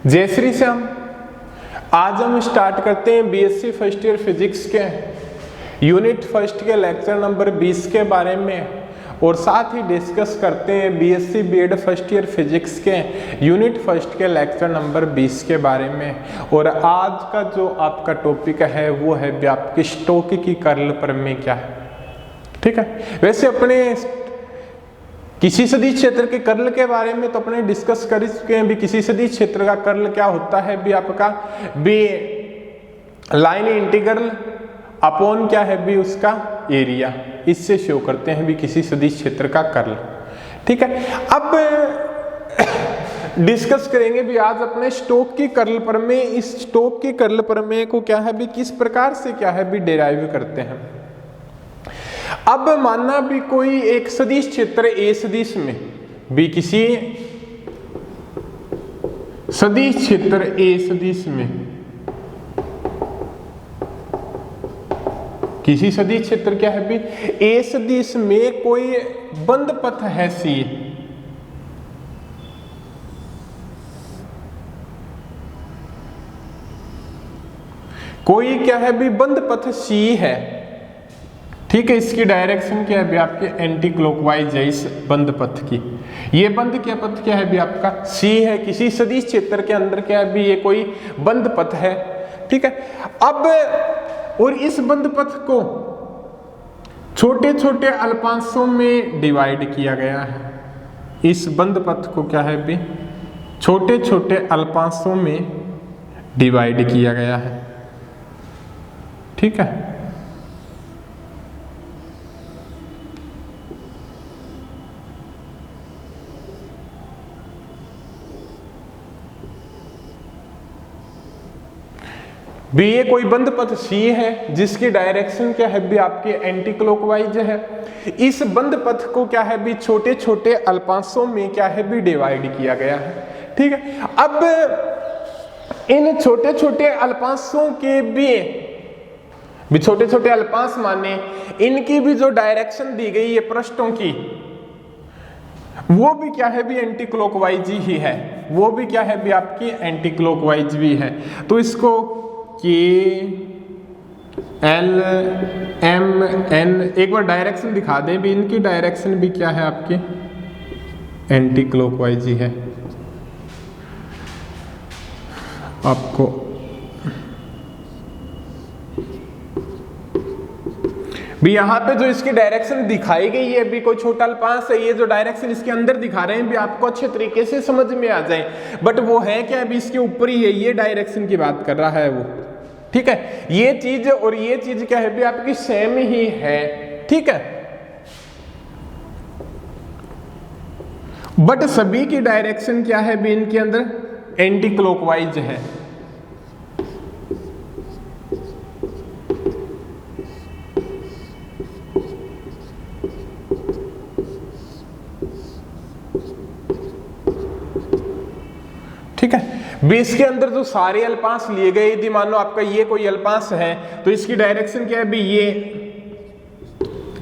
जय श्री श्याम। आज हम स्टार्ट करते हैं बीएससी फर्स्ट ईयर फिजिक्स के यूनिट फर्स्ट के लेक्चर नंबर 20 के बारे में, और साथ ही डिस्कस करते हैं BSc BEd first year physics के यूनिट फर्स्ट के लेक्चर नंबर 20 के बारे में। और आज का जो आपका टॉपिक है वो है आपकी स्टोक्स की कर्ल प्रमेय क्या है। ठीक है, वैसे अपने किसी सदिश क्षेत्र के कर्ल के बारे में तो अपने डिस्कस कर चुके हैं भी। किसी सदिश क्षेत्र का कर्ल क्या होता है भी आपका भी लाइन इंटीग्रल अपॉन क्या है भी उसका एरिया, इससे शो करते हैं भी किसी सदिश क्षेत्र का कर्ल। ठीक है, अब डिस्कस करेंगे भी आज अपने स्टोक्स की कर्ल प्रमेय। इस स्टोक्स की कर्ल प्रमेय को क्या है भी किस प्रकार से क्या है भी डिराइव करते हैं। अब मानना भी कोई एक सदिश क्षेत्र ए सदिश में भी किसी सदिश क्षेत्र ए सदिश में किसी सदिश क्षेत्र क्या है भी ए सदिश में कोई बंद पथ है सी, कोई क्या है भी बंद पथ सी है। ठीक है, इसकी डायरेक्शन क्या है भी आपके एंटी क्लॉकवाइज है इस बंद पथ की। ये बंद क्या पथ क्या है भी आपका सी है। किसी सदिश क्षेत्र के अंदर क्या है भी ये कोई बंद पथ है। ठीक है, अब और इस बंद पथ को छोटे छोटे अल्पांशों में डिवाइड किया गया है। इस बंद पथ को क्या है भी छोटे छोटे अल्पांशों में डिवाइड किया गया है। ठीक है, भी ये कोई बंद पथ सी है जिसकी डायरेक्शन क्या है भी आपके एंटी क्लॉकवाइज है। इस बंद पथ को क्या है भी छोटे छोटे अल्पांशों में क्या है भी डिवाइड किया गया है। ठीक है, अब इन छोटे छोटे अल्पांशों के भी छोटे छोटे अल्पांश माने इनकी भी जो डायरेक्शन दी गई है पृष्ठों की वो भी क्या है भी एंटी क्लॉकवाइज ही है। वो भी क्या है भी आपकी एंटी क्लॉकवाइज भी है। तो इसको के एल एम एन एक बार डायरेक्शन दिखा दें भी। इनकी डायरेक्शन भी क्या है आपकी एंटी क्लॉकवाइज ही है। आपको भी यहाँ पे जो इसकी डायरेक्शन दिखाई गई है भी कोई छोटा अल्पांश है, ये जो डायरेक्शन इसके अंदर दिखा रहे हैं भी आपको अच्छे तरीके से समझ में आ जाए। बट वो है क्या अभी इसके ऊपर ही है, ये डायरेक्शन की बात कर रहा है वो। ठीक है, ये चीज और ये चीज क्या है भी आपकी सेम ही है। ठीक है, बट सभी की डायरेक्शन क्या है भी इनके अंदर एंटी क्लॉकवाइज है। ठीक है, बेस के अंदर जो सारे अल्पांश लिए गए, यदि मान लो आपका ये कोई अल्पांश है तो इसकी डायरेक्शन क्या है भी ये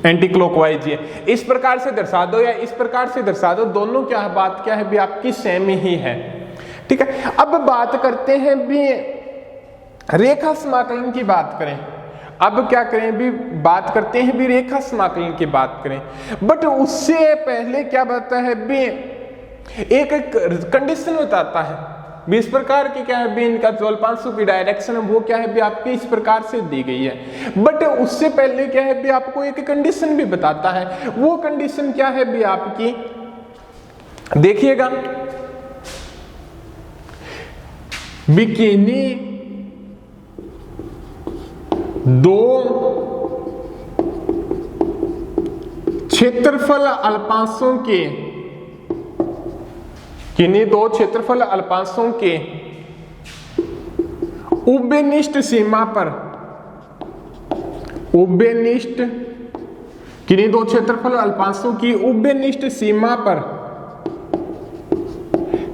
एंटी क्लॉकवाइज है। इस प्रकार से दर्शा दो या इस प्रकार से दर्शा दो, दोनों क्या है बात क्या है भी आपकी सेम ही है। ठीक है, अब बात करते हैं भी रेखा समाकलन की बात करें। अब क्या करें भी बात करते हैं भी रेखा समाकलन की बात करें। बट उससे पहले क्या बताता है भी एक कंडीशन बताता है भी इस प्रकार की क्या है भी इनका जो अल्पांशों की डायरेक्शन है वो क्या है भी आपकी इस प्रकार से दी गई है। बट उससे पहले क्या है भी आपको एक कंडीशन भी बताता है। वो कंडीशन क्या है भी आपकी देखिएगा, बिकिनी दो क्षेत्रफल अल्पांशों के किन्हीं दो क्षेत्रफल अल्पांशों के उभयनिष्ठ सीमा पर उभयनिष्ठ किन्हीं दो क्षेत्रफल अल्पांशों की उभयनिष्ठ सीमा पर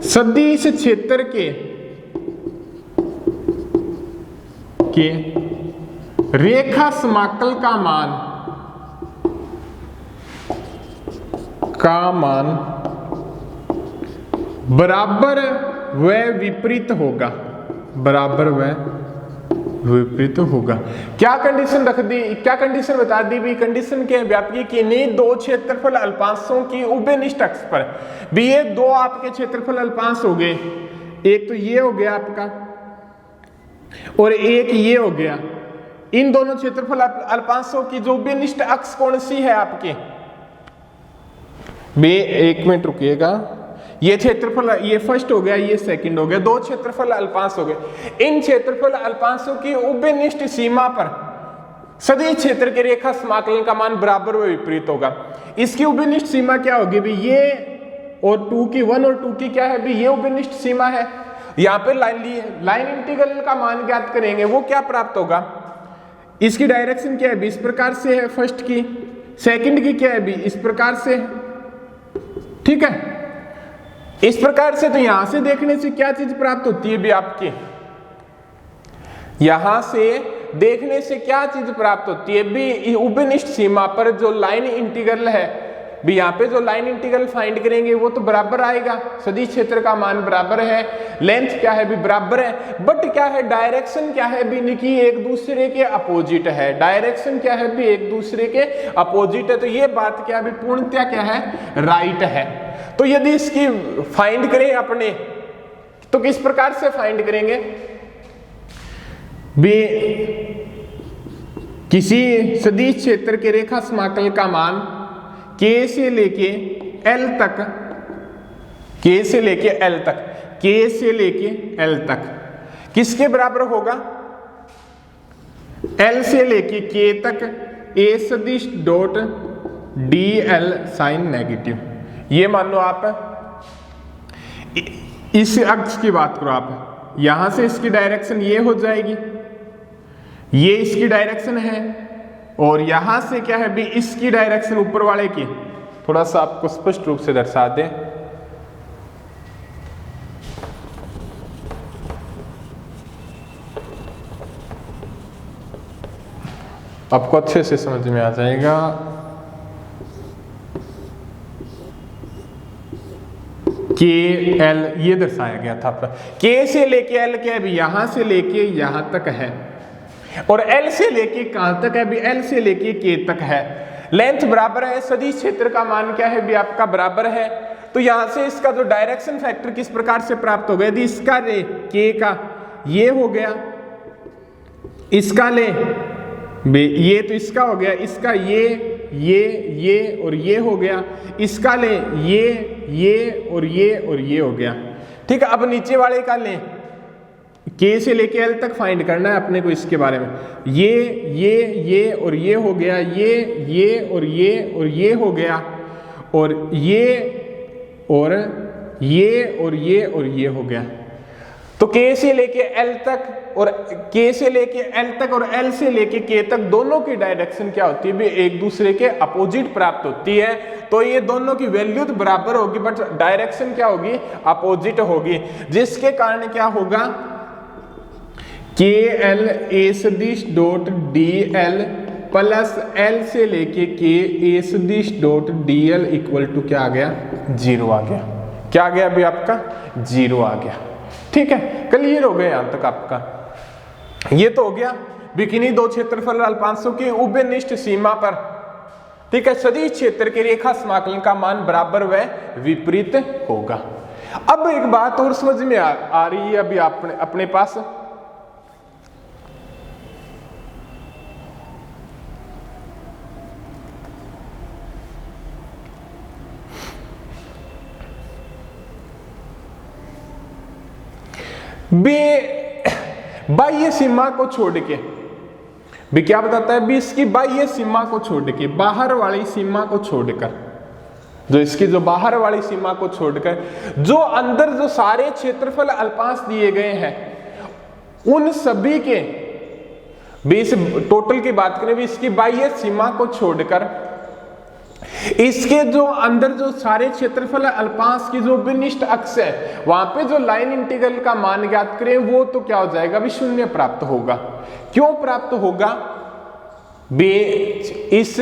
सदिश क्षेत्र के रेखा समाकल का मान बराबर वह विपरीत होगा, बराबर वह विपरीत होगा। क्या कंडीशन रख दी, क्या कंडीशन बता दी भी? कंडीशन क्या है व्यापकी कि इन्हीं दो क्षेत्रफल अल्पांशों की उभयनिष्ठ अक्ष पर भी ये दो आपके क्षेत्रफल अल्पांश हो गए, एक तो ये हो गया आपका और एक ये हो गया। इन दोनों क्षेत्रफल अल्पांशों की जो उभयनिष्ठ अक्ष कौन सी है आपके? बे एक मिनट रुकिएगा, ये क्षेत्रफल, ये फर्स्ट हो गया, ये सेकंड हो गया, दो क्षेत्रफल अल्पांश हो गए। इन क्षेत्रफल अल्पांशों की उभयनिष्ठ सीमा पर सदिश क्षेत्र के रेखा समाकलन का मान बराबर व विपरीत होगा। इसकी उभयनिष्ठ सीमा क्या होगी भी? ये और 2 की 1 और 2 की क्या है भी? ये उभयनिष्ठ सीमा है। यहाँ पे लाइन इंटीग्रल का मान ज्ञात करेंगे, वो क्या प्राप्त होगा? इसकी डायरेक्शन क्या है भी? इस प्रकार से है फर्स्ट की, सेकंड की क्या है भी? इस प्रकार से, ठीक है। इस प्रकार से तो यहां से देखने से क्या चीज प्राप्त होती है भी आपकी? यहां से देखने से क्या चीज प्राप्त होती है भी? उभयनिष्ठ सीमा पर जो लाइन इंटीग्रल है भी, यहाँ पे जो लाइन इंटीग्रल फाइंड करेंगे वो तो बराबर आएगा, सदिश क्षेत्र का मान बराबर है, लेंथ क्या है भी? बराबर है। बट क्या है, डायरेक्शन क्या है भी? निकी एक दूसरे के अपोजिट है। डायरेक्शन क्या है भी? एक दूसरे के अपोजिट है। तो ये बात क्या है, पूर्णतया क्या है? राइट है। तो यदि इसकी फाइंड करें अपने, तो किस प्रकार से फाइंड करेंगे भी? किसी सदिश क्षेत्र के रेखा समाकल का मान K से लेके L तक, K से लेके L तक, K से लेके L तक किसके बराबर होगा? L से लेके K तक A सदिश डॉट DL साइन नेगेटिव। ये मान लो आप इस अक्ष की बात करो, आप यहां से इसकी डायरेक्शन ये हो जाएगी, ये इसकी डायरेक्शन है, और यहां से क्या है भी? इसकी डायरेक्शन ऊपर वाले की। थोड़ा सा आपको स्पष्ट रूप से दर्शा दें, आपको अच्छे से समझ में आ जाएगा। के एल ये दर्शाया गया था आपका। के से लेके एल क्या है भी? यहां से लेके यहां तक है, और L से लेके कहां तक है भी? L से लेके K तक है। लेंथ बराबर है, सदिश क्षेत्र का मान क्या है भी? आपका बराबर है। तो यहां से इसका जो डायरेक्शन फैक्टर किस प्रकार से प्राप्त हो गया? यदि इसका ले K का ये हो गया, इसका ले ये तो इसका हो गया, इसका ये और ये हो गया, इसका ले ये और ये हो गया, ठीक है। अब नीचे वाले का ले, K से लेके L तक फाइंड करना है अपने को इसके बारे में। ये और ये हो गया, ये और ये हो गया, और ये और ये हो गया। तो K से लेके L तक और K से लेके L तक और L से लेके K तक दोनों की डायरेक्शन क्या होती है भी? एक दूसरे के अपोजिट प्राप्त होती है। तो ये दोनों की वैल्यू तो बराबर होगी, बट डायरेक्शन क्या होगी? अपोजिट होगी, जिसके कारण क्या होगा? KL A सदिश डॉट DL प्लस L से लेके K A सदिश डॉट DL इक्वल टू क्या आ गया? 0 आ गया। क्या आ गया अभी आपका? 0 आ गया, ठीक है। क्लियर हो गया यहां तक आपका। ये तो हो गया बिकिनी दो क्षेत्रफल अल्पांशों की उभयनिष्ठ सीमा पर, ठीक है, सदिश क्षेत्र के रेखा समाकलन का मान बराबर व विपरीत होगा। अब एक बात और समझ में आ रही है अभी अपने पास, बाह्य सीमा को छोड़ के भी क्या बताता है भी? इसकी बाह्य सीमा को छोड़ के, बाहर वाली सीमा को छोड़कर, जो इसकी जो बाहर वाली सीमा को छोड़कर जो अंदर जो सारे क्षेत्रफल अल्पांश दिए गए हैं उन सभी के भी, इस टोटल की बात करें भी, इसकी बाह्य सीमा को छोड़कर इसके जो अंदर जो सारे क्षेत्रफल अल्पांश की जो विनिष्ठ अक्ष है वहां पे जो लाइन इंटीग्रल का मान ज्ञात करें वो तो क्या हो जाएगा भी? शून्य प्राप्त होगा। क्यों प्राप्त होगा बे? इस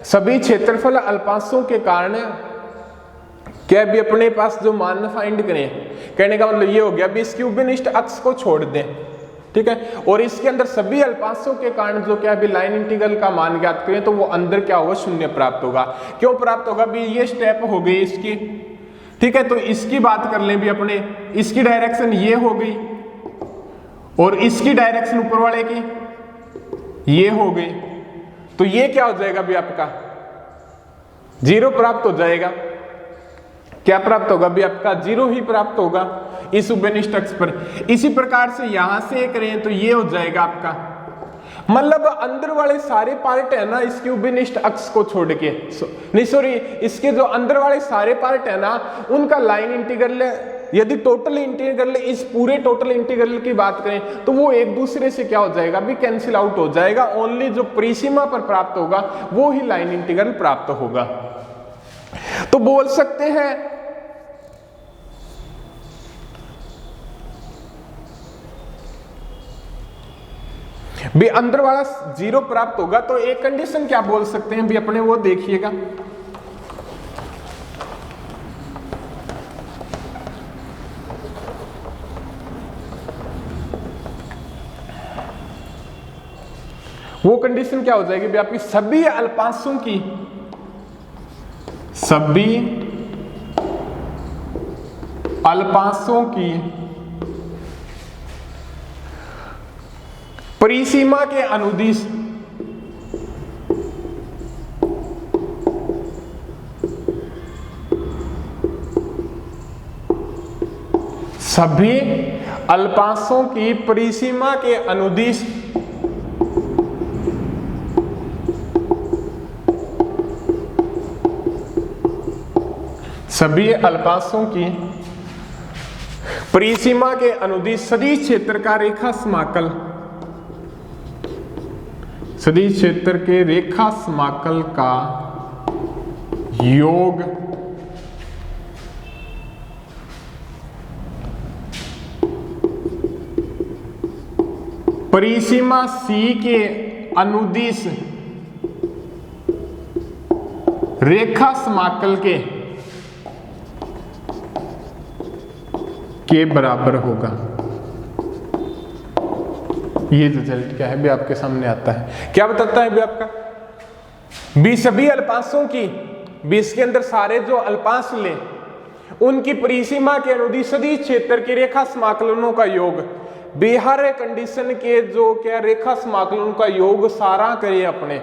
सभी क्षेत्रफल अल्पांशों के कारण क्या भी अपने पास जो मान फाइंड करें, कहने का मतलब ये हो गया भी इसकी उभयनिष्ठ अक्ष को छोड़ दें, ठीक है, और इसके अंदर सभी अल्पांशों के कारण जो क्या भी लाइन इंटीग्रल का मान ज्ञात करें तो वो अंदर क्या होगा, शून्य प्राप्त होगा। क्यों प्राप्त होगा भी, ये स्टेप हो गई इसकी, ठीक है। तो इसकी बात कर लें भी अपने, इसकी डायरेक्शन ये हो गई और इसकी डायरेक्शन ऊपर वाले की ये हो गई, तो ये क्या हो जाएगा भी आपका 0 प्राप्त हो जाएगा। क्या प्राप्त होगा भी आपका 0 ही प्राप्त होगा इस उभयनिष्ठ अक्ष पर। इसी प्रकार से यहां से करें तो ये हो जाएगा आपका, मतलब अंदर वाले सारे पार्ट है ना इसके उभयनिष्ठ अक्ष को छोड़ के, नहीं सॉरी, इसके जो अंदर वाले सारे पार्ट है ना उनका लाइन इंटीग्रल, यदि टोटल इंटीग्रल, इस पूरे टोटल इंटीग्रल की बात करें तो वो एक दूसरे से क्या हो जाएगा भी कैंसिल आउट हो जाएगा। ओनली जो परिसीमा पर प्राप्त होगा वो ही लाइन इंटीग्रल प्राप्त होगा। तो बोल सकते हैं भी अंदर वाला 0 प्राप्त होगा। तो एक कंडीशन क्या बोल सकते हैं भी अपने, वो देखिएगा, वो कंडीशन क्या हो जाएगी भी आपकी सभी अल्पांशों की, सभी अल्पांशों की परिसीमा के अनुदिश सभी अल्पांशों की परिसीमा के अनुदिश सभी अल्पांशों की परिसीमा के अनुदिश सदिश क्षेत्र का रेखा समाकल, सदिश क्षेत्र के रेखा समाकल का योग परिसीमा C के अनुदिश रेखा समाकल के बराबर होगा। ये रिजल्ट क्या है भी आपके सामने आता है, क्या बताता है भी आपका भी सभी अल्पांशों की, भी इसके अंदर सारे जो अल्पांश ले उनकी परिसीमा के अनुदिश सदिश क्षेत्र के रेखा समाकलनों का योग, भी हर कंडीशन के जो क्या रेखा समाकलनों का योग सारा करें अपने,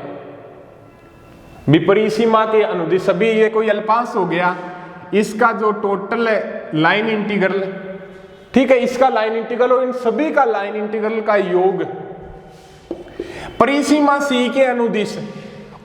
भी परिसीमा के अनुदिश सभी, ये कोई अल्पांश हो गया, इसका जो टोटल लाइन इंटीग्रल, ठीक है, इसका लाइन इंटीग्रल और इन सभी का लाइन इंटीग्रल का योग परिसीमा C के अनुदिश,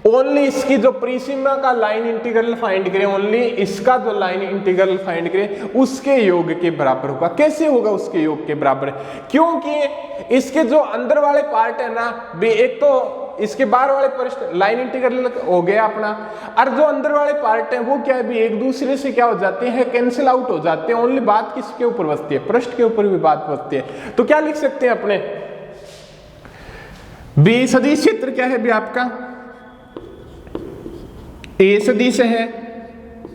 ओनली इसकी जो परिसीमा का लाइन इंटीग्रल फाइंड करें, ओनली इसका जो लाइन इंटीग्रल फाइंड करें उसके योग के बराबर होगा। कैसे होगा उसके योग के बराबर, क्योंकि इसके जो अंदर वाले पार्ट है ना भी, एक तो इसके बाहर वाले पृष्ठ लाइन इंटीग्रल हो गया अपना, और जो अंदर वाले पार्ट हैं वो क्या है भी एक दूसरे से क्या हो जाते हैं, कैंसिल आउट हो जाते हैं। ओनली बात किसके ऊपर बचती है, पृष्ठ के ऊपर भी बात बचती है। तो क्या लिख सकते हैं अपने बी सदिश क्षेत्र क्या है भी आपका ए सदिश है,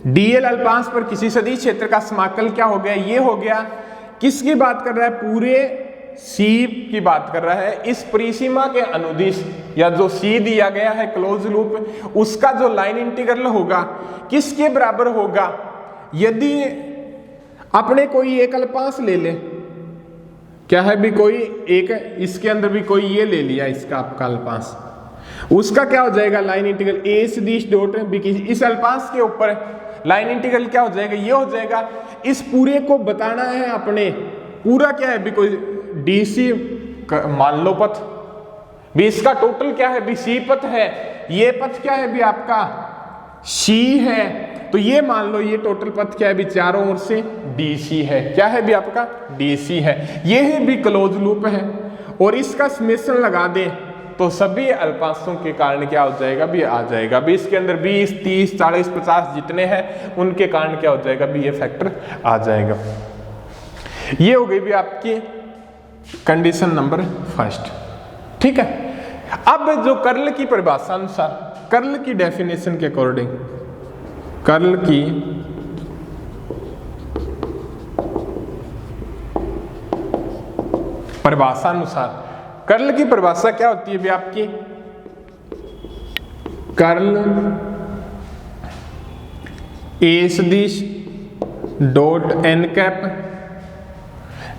डीएल अल्पांश पर किसी सदिश क्षेत्र का समाकल क्या हो गया, ये हो गया। किसकी बात कर रहा है, पूरे C की बात कर रहा है। इस परिसीमा के अनुदिश या जो C दिया गया है क्लोज लूप, उसका जो लाइन इंटीग्रल होगा किसके बराबर होगा, यदि अपने कोई एक अल्पांश ले ले, क्या है भी कोई एक, इसके अंदर भी कोई ये ले लिया इसका आपका अल्पांश, उसका क्या हो जाएगा लाइन इंटीग्रल ए सदिश डॉट बी, इस अल्पांश के ऊपर लाइन इंटीग्रल क्या हो जाएगा, ये हो जाएगा। इस पूरे को बताना है अपने, पूरा क्या है भी कोई डीसी मान लो पथ भी, इसका टोटल क्या है भी सी पथ है, ये पथ क्या है भी आपका सी है, तो ये मान लो ये टोटल पथ क्या है भी चारों ओर से डीसी है, क्या है भी आपका डीसी है, ये है भी क्लोज लूप है। और इसका समेशन लगा दे तो सभी अल्पांशों के कारण क्या हो जाएगा भी आ जाएगा भी, इसके अंदर 20 30 40 50 जितने हैं उनके कारण क्या हो जाएगा भी ये फैक्टर आ जाएगा। ये हो गई भी आपकी कंडीशन नंबर फर्स्ट, ठीक है। अब जो कर्ल की परिभाषा अनुसार, कर्ल की डेफिनेशन के अकॉर्डिंग, कर्ल की परिभाषा अनुसार कर्ल की परिभाषा क्या होती है भी आपकी? कर्ल ए सदिश dot n cap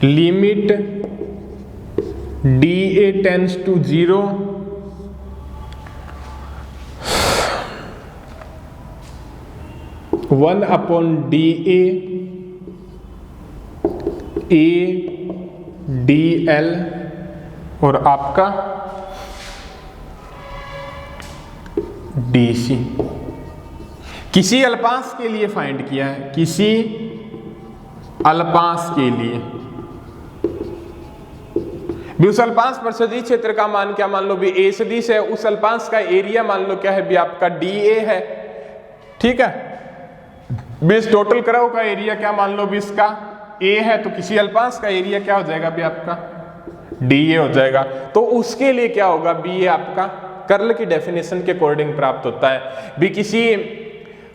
limit d A tends to 0 1/DA ADL और आपका DC किसी अल्पांश के लिए फाइंड किया है, किसी अल्पांश के लिए भी उस अल्पांश पर सदिश क्षेत्र का मान क्या मान लो भी ए सदिश है, उस अल्पांश का एरिया मान लो क्या है भी आपका DA है, ठीक है। बीस टोटल कर्व का एरिया क्या मान लो भी इसका A है, तो किसी अल्पांश का एरिया क्या हो जाएगा भी आपका DA हो जाएगा। तो उसके लिए क्या होगा भी ये आपका कर्ल की डेफिनेशन के अकॉर्डिंग प्राप्त होता है भी किसी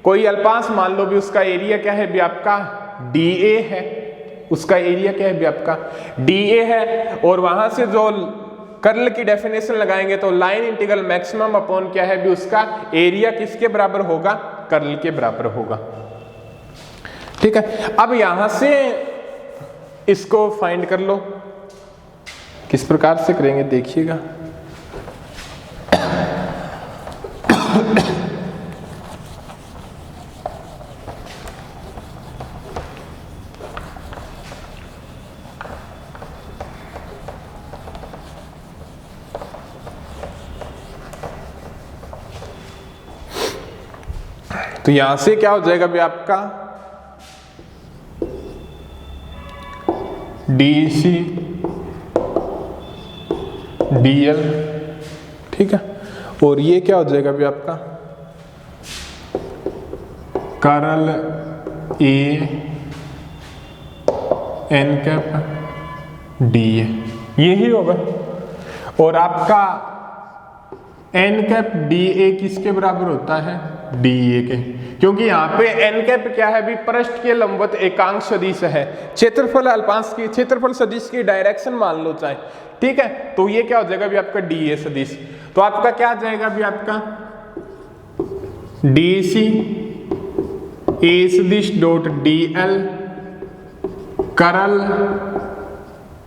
कोई अल्पांश मान लो भी उसका एरिया क्या है भी आपका DA है, उसका एरिया क्या है भी आपका DA है, और वहां से जो कर्ल की डेफिनेशन लगाएंगे तो लाइन इंटीग्रल मैक्सिमम अपॉन क्या है भी उसका एरिया किसके बराबर होगा? कर्ल के बराबर होगा, ठीक है। अब यहां से इसको फाइंड कर लो, किस प्रकार से करेंगे देखिएगा। तो यहां से क्या हो जाएगा भी आपका DC DL, ठीक है, और ये क्या हो जाएगा भी आपका curl A n cap DA, यही होगा। और आपका n कैप DA किसके बराबर होता है? DA के, क्योंकि यहाँ पे n कैप क्या है भी पृष्ठ के लंबवत एकांक सदिश है, क्षेत्रफल अल्पांश की क्षेत्रफल सदिश की डायरेक्शन मान लो चाहे, ठीक है। तो ये क्या हो जाएगा भी आपका DA सदिश, तो आपका क्या आ जाएगा भी आपका DC A सदिश डॉट DL कर्ल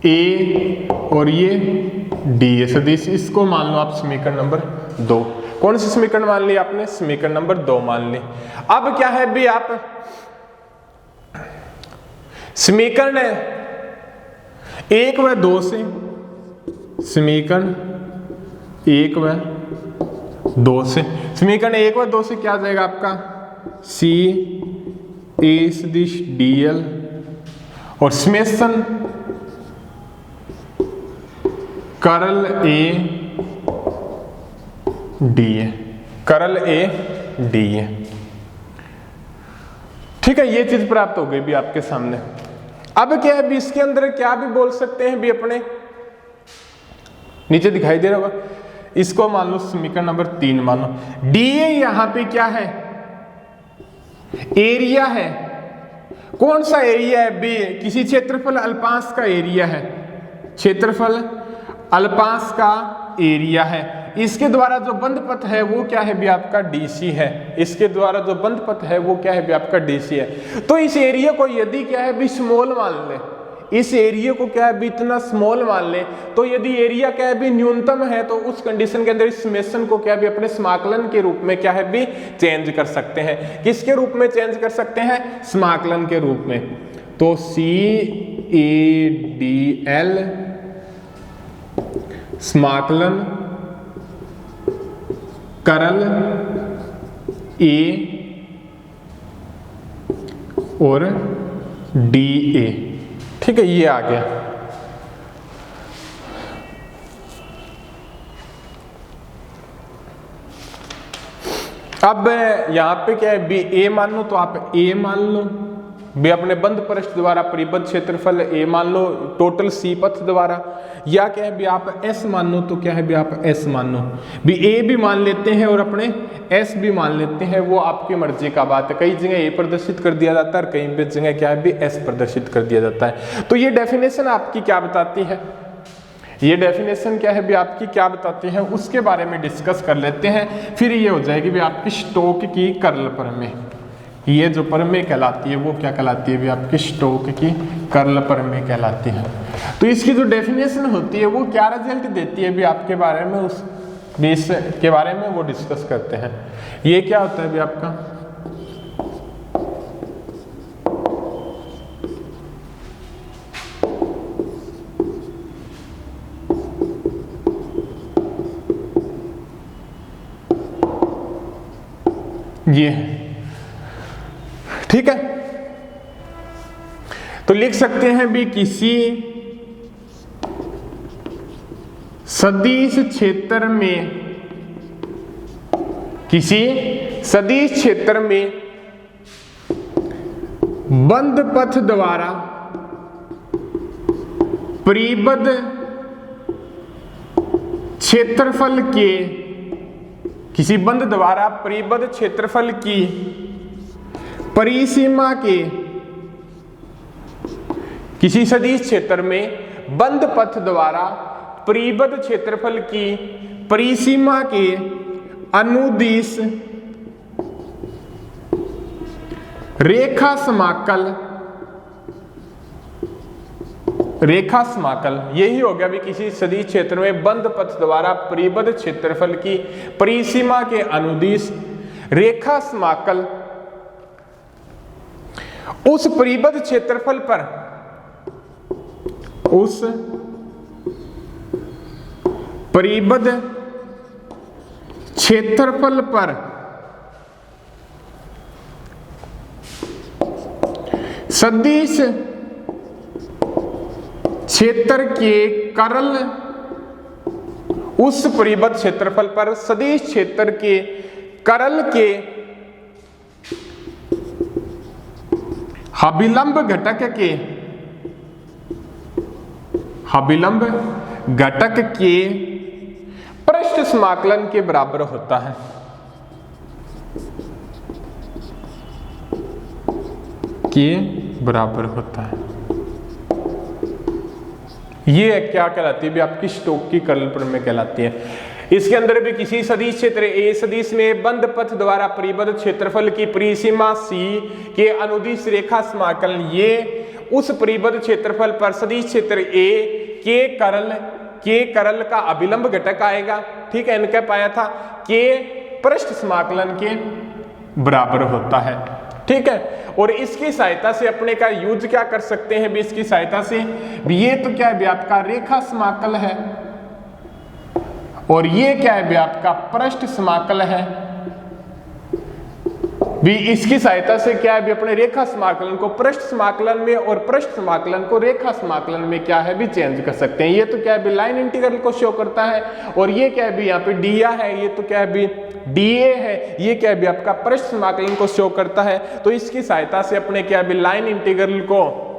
A और ये DA सदिश, इसको मान लो आप समीकरण नंबर 2। कौन सी समीकरण मान ली आपने? समीकरण नंबर 2 मान ली। अब क्या है भी आप समीकरण 1 व 2 से, समीकरण 1 व 2 से, समीकरण 1 व 2 से क्या आ जाएगा आपका C A सदिश DL और summation curl A DA, curl A DA, ठीक है। ये चीज प्राप्त हो गई भी आपके सामने। अब क्या है भी इसके अंदर क्या भी बोल सकते हैं भी अपने, नीचे दिखाई दे रहा होगा, इसको मान लो समीकरण नंबर 3 मान लो। DA यहां पे क्या है? एरिया है। कौन सा एरिया है भी? किसी क्षेत्रफल अल्पांश का एरिया है, क्षेत्रफल अल्पांश का एरिया है। इसके द्वारा जो बंध पथ है वो क्या है भी आपका DC है, इसके द्वारा जो बंध पथ है वो क्या है भी आपका DC है। तो इस एरिया को यदि क्या है भी स्मॉल मान ले, इस एरिया को क्या है भी इतना स्मॉल मान ले, तो यदि एरिया क्या है भी न्यूनतम है तो उस कंडीशन के अंदर इस समेशन को क्या भी अपने समाकलन के रूप में क्या है भी चेंज कर सकते हैं। किसके रूप में चेंज कर सकते हैं? समाकलन के रूप में। तो CADL समाकलन कर्ल A और DA, ठीक है, ये आ गया। अब यहां पे क्या है बी A मान लो, तो आप A मान लो भी अपने बंद पृष्ठ द्वारा परिबद्ध क्षेत्रफल A मान लो टोटल C पथ द्वारा, या क्या है भी आप S मान लो, तो क्या है भी आप S मान लो भी A भी मान लेते हैं और अपने S भी मान लेते हैं, वो आपकी मर्जी का बात है। कई जगह A प्रदर्शित कर दिया जाता है और कई जगह क्या है भी S प्रदर्शित कर दिया जाता है। तो ये डेफिनेशन आपकी क्या बताती है? ये डेफिनेशन क्या है भी आपकी क्या बताती है उसके बारे में डिस्कस कर लेते हैं। फिर ये हो जाएगी भी आपकी स्टोक की कर्ल प्रमेय। ये जो प्रमेय कहलाती है वो क्या कहलाती है भी आपकी स्टोक की कर्ल प्रमेय कहलाती है। तो इसकी जो डेफिनेशन होती है वो क्या रिजल्ट देती है भी आपके बारे में, उस बेस के बारे में वो डिस्कस करते हैं। ये क्या होता है भी आपका, ये ठीक है। तो लिख सकते हैं भी किसी सदिश क्षेत्र में, किसी सदिश क्षेत्र में बंद पथ द्वारा परिबद्ध क्षेत्रफल के, किसी बंद द्वारा परिबद्ध क्षेत्रफल की परिसीमा के, किसी सदिश क्षेत्र में बंद पथ द्वारा परिबद्ध क्षेत्रफल की परिसीमा के अनुदिश रेखा समाकल, रेखा समाकल यही हो गया भी किसी सदिश क्षेत्र में बंद पथ द्वारा परिबद्ध क्षेत्रफल की परिसीमा के अनुदिश रेखा समाकल उस परिबद्ध क्षेत्रफल पर, उस परिबद्ध क्षेत्रफल पर सदिश क्षेत्र के कर्ल, उस परिबद्ध क्षेत्रफल पर सदिश क्षेत्र के कर्ल के अभिलंब घटक के, अभिलंब घटक के पृष्ठ समाकलन के बराबर होता है। के बराबर होता है। ये क्या कहलाती है भी आपकी स्टोक की कर्ल प्रमेय कहलाती है। इसके अंदर भी किसी सदिश क्षेत्र ए सदिश में बंद पथ द्वारा परिबद्ध क्षेत्रफल की परिसीमा सी के अनुदिश रेखा समाकलन, ये उस परिबद्ध क्षेत्रफल पर सदिश क्षेत्र ए के कर्ल का अभिलंब घटक आएगा। ठीक है, इनका पाया था के पृष्ठ समाकलन के बराबर होता है। ठीक है, और इसकी सहायता से अपने का यूज क्या कर सकते हैं भी, इसकी सहायता से भी ये तो क्या है भी आपका रेखा समाकल है और ये क्या है भी आपका पृष्ठ समाकल है भी। इसकी सहायता से क्या है भी अपने रेखा समाकलन को पृष्ठ समाकलन में और पृष्ठ समाकलन को रेखा समाकलन में क्या है भी चेंज कर सकते हैं। ये तो क्या है भी लाइन इंटीग्रल को शो करता है और ये क्या है भी यहाँ पे डिया है, ये तो क्या है भी डीए है, ये क्या है भी आपका पृष्ठ समाकलन को शो करता है। तो इसकी सहायता से अपने क्या है भी लाइन इंटीग्रल को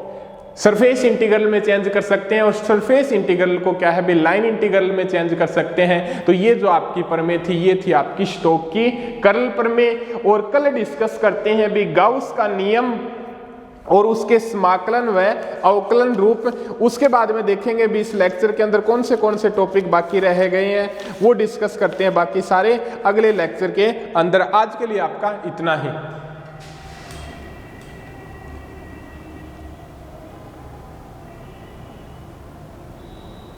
सरफेस इंटीग्रल में चेंज कर सकते हैं और सरफेस इंटीग्रल को क्या है भी लाइन इंटीग्रल में चेंज कर सकते हैं। तो ये जो आपकी प्रमेय थी ये थी आपकी स्टोक की कर्ल प्रमेय। और कल डिस्कस करते हैं भी गाउस का नियम और उसके समाकलन व अवकलन रूप। उसके बाद में देखेंगे भी इस लेक्चर के अंदर कौन से टॉपिक बाकी रह गए हैं वो डिस्कस करते हैं बाकी सारे अगले लेक्चर के अंदर। आज के लिए आपका इतना ही।